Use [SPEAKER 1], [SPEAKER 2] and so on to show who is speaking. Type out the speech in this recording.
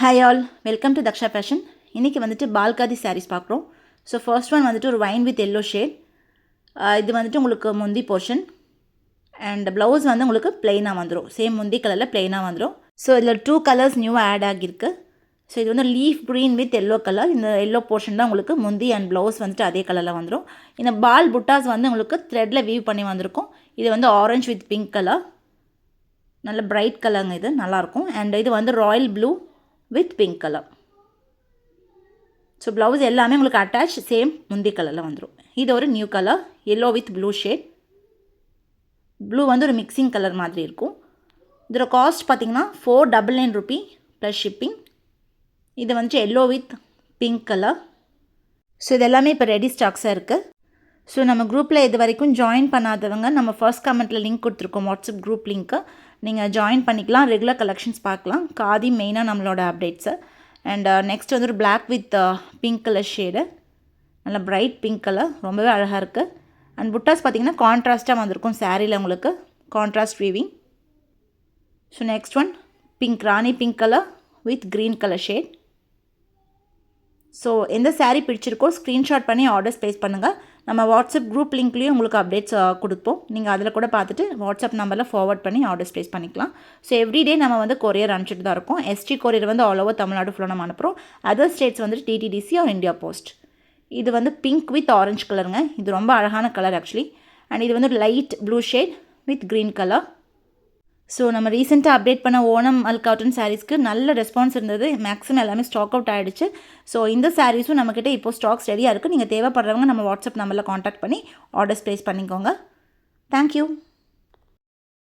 [SPEAKER 1] Hi all, welcome to Daksha fashion. இன்றைக்கி வந்துட்டு பால்காதி சாரீஸ் பார்க்குறோம். ஸோ ஃபர்ஸ்ட் ஒன் வந்துட்டு ஒரு வைன் வித் எல்லோ ஷேட். இது வந்துட்டு உங்களுக்கு முந்தி போர்ஷன் அண்ட் ப்ளவுஸ் வந்து உங்களுக்கு பிளெயினாக வந்துடும். சேம் முந்தி கலரில் பிளெயினாக வந்துடும். ஸோ இதில் 2 கலர்ஸ் நியூவாக ஆட் ஆகியிருக்கு. ஸோ இது வந்து leaf green with yellow colour. இந்த எல்லோ போர்ஷன் தான் உங்களுக்கு முந்தி அண்ட் ப்ளவுஸ் வந்துட்டு அதே கலரில் வந்துடும். இந்த பால் புட்டாஸ் வந்து உங்களுக்கு த்ரெட்டில் வீவ் பண்ணி வந்திருக்கும். இது வந்து ஆரஞ்ச் வித் பிங்க் கலர், நல்ல பிரைட் கலருங்க. இது நல்லாயிருக்கும். அண்ட் இது வந்து Royal blue with pink colour. So blouse எல்லாமே உங்களுக்கு அட்டாச் சேம் முந்தி கலரில் வந்துடும். இது ஒரு new colour yellow with blue shade. Blue வந்து ஒரு மிக்சிங் கலர் மாதிரி இருக்கும். இதோட காஸ்ட் பார்த்திங்கன்னா 499 ரூபி ப்ளஸ் ஷிப்பிங். இது வந்துட்டு yellow with pink colour. So இது எல்லாமே இப்போ ரெடி ஸ்டாக்ஸாக இருக்குது. ஸோ நம்ம குரூப்பில் இது வரைக்கும் ஜாயின் பண்ணாதவங்க நம்ம ஃபர்ஸ்ட் கமெண்ட்டில் லிங்க் கொடுத்துருக்கோம், வாட்ஸ்அப் குரூப் லிங்க்கு. நீங்கள் ஜாயின் பண்ணிக்கலாம், ரெகுலர் கலெக்ஷன்ஸ் பார்க்கலாம். காதி மெயினாக நம்மளோட அப்டேட்ஸு. அண்ட் நெக்ஸ்ட் வந்து ஒரு black with pink colour shade, நல்ல பிரைட் பிங்க் கலர், ரொம்பவே அழகாக இருக்குது. அண்ட் புட்டாஸ் பார்த்திங்கன்னா கான்ட்ராஸ்ட்டாக வந்திருக்கும் சாரியில், உங்களுக்கு contrast weaving. So next one pink, Rani pink colour with green colour shade. So எந்த சாரீ பிடிச்சிருக்கோ ஸ்க்ரீன்ஷாட் பண்ணி ஆர்டர்ஸ் ப்ளேஸ் பண்ணுங்கள். நம்ம வாட்ஸ்அப் குரூப் லிங்க்லேயும் உங்களுக்கு அப்டேட்ஸ் கொடுப்போம். நீங்கள் அதில் கூட பார்த்துட்டு வாட்ஸ்அப் நம்பரில் ஃபார்வர்ட் பண்ணி ஆர்டர்ஸ் ப்ளேஸ் பண்ணிக்கலாம். ஸோ எவ்ரிடே நம்ம வந்து கொரியர் அனுப்பிச்சிட்டு தான் இருக்கோம். எஸ்டி கொரியர் வந்து ஆல் ஓவர் தமிழ்நாடு ஃபுல்லாக நம்ம அனுப்புகிறோம். அதர் ஸ்டேட்ஸ் வந்துட்டு டிடிடிசி ஆர் இந்தியா போஸ்ட். இது வந்து பிங்க் வித் ஆரஞ்சு கலருங்க. இது ரொம்ப அழகான கலர் ஆக்சுவலி. அண்ட் இது வந்து light blue shade with green colour. So நம்ம ரீசெண்டாக அப்டேட் பண்ண ஓணம் அல் காட்டன் சாரீஸ்க்கு நல்ல ரெஸ்பான்ஸ் இருந்தது. மேக்ஸிமம் எல்லாமே ஸ்டாக் அவுட் ஆகிடுச்சு. ஸோ இந்த சாரீஸும் நம்மக்கிட்ட இப்போ ஸ்டாக்ஸ் ரெடியாக இருக்குது. நீங்கள் தேவைப்படுறவங்க நம்ம வாட்ஸ்அப் நம்பரில் காண்டாக்ட் பண்ணி ஆர்டர்ஸ் ப்ளேஸ் பண்ணிக்கோங்க. தேங்க்யூ.